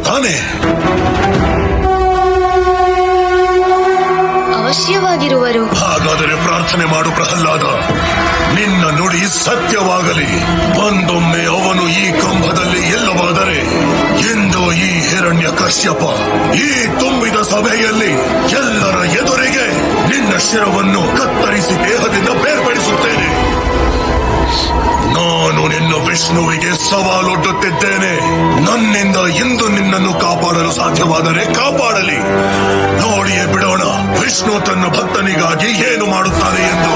ತಾನೆ? ಅವಶ್ಯವಾಗಿರುವರು. ಹಾಗಾದರೆ ಪ್ರಾರ್ಥನೆ ಮಾಡು ಪ್ರಹ್ಲಾದ, ನಿನ್ನ ನುಡಿ ಸತ್ಯವಾಗಲಿ. ಒಂದೊಮ್ಮೆ ಅವನು ಈ ಕಂಬದಲ್ಲಿ ಎಲ್ಲವಾದರೆ ಎಂದು ಈ ಹಿರಣ್ಯ ಕಶ್ಯಪ ಈ ತುಂಬಿದ ಸಭೆಯಲ್ಲಿ ಎಲ್ಲರ ಎದುರಿಗೆ ನಿನ್ನ ಶಿರವನ್ನು ಕತ್ತರಿಸಿ ದೇಹದಿಂದ ಬೇರ್ಪಡಿಸುತ್ತೇನೆ. ನಾನು ನಿನ್ನ ವಿಷ್ಣುವಿಗೆ ಸವಾಲೊಡ್ಡುತ್ತಿದ್ದೇನೆ. ನನ್ನಿಂದ ಇಂದು ನಿನ್ನನ್ನು ಕಾಪಾಡಲು ಸಾಧ್ಯವಾದರೆ ಕಾಪಾಡಲಿ. ನೋಡಿಯೇ ಬಿಡೋಣ ವಿಷ್ಣು ತನ್ನ ಭಕ್ತನಿಗಾಗಿ ಏನು ಮಾಡುತ್ತಾನೆ ಎಂದು.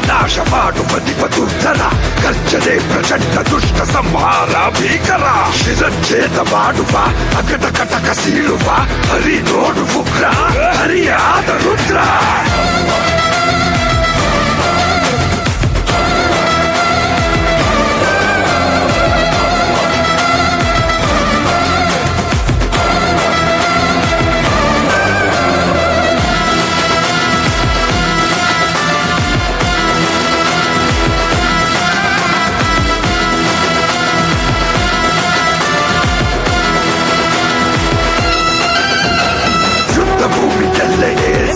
ನಾಶ ಮಾಡುವ ದಿಪದುರ್ಧರ ಗರ್ಜನೆ ಪ್ರಚಂಡ ದುಷ್ಟ ಸಂಹಾರ ಭೀಕರ ಶಿರಚ್ಛೇದ ಮಾಡುವ ಅಕಟ ಕಟಕ ಸೀಳುವ ಹರಿ ನೋಡು ಉಗ್ರ ಹರಿಯಾದ ರುದ್ರ.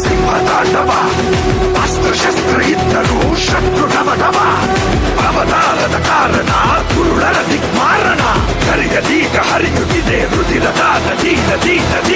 ಸಿಂಹತಾಂಡವ ಅಸ್ತ್ರಶಸ್ತ್ರ ಇದ್ದರೂ ಶತ್ರು ನವನವ. ಅವತಾರದ ಕಾರಣ ಕುರುಳರ ದಿಗ್ಮಾರಣ. ಕರೆಯದೀಗ ಹರಿಯುತ್ತಿದೆ ರುದಿರದ ನದಿ ನದಿ ನದಿ.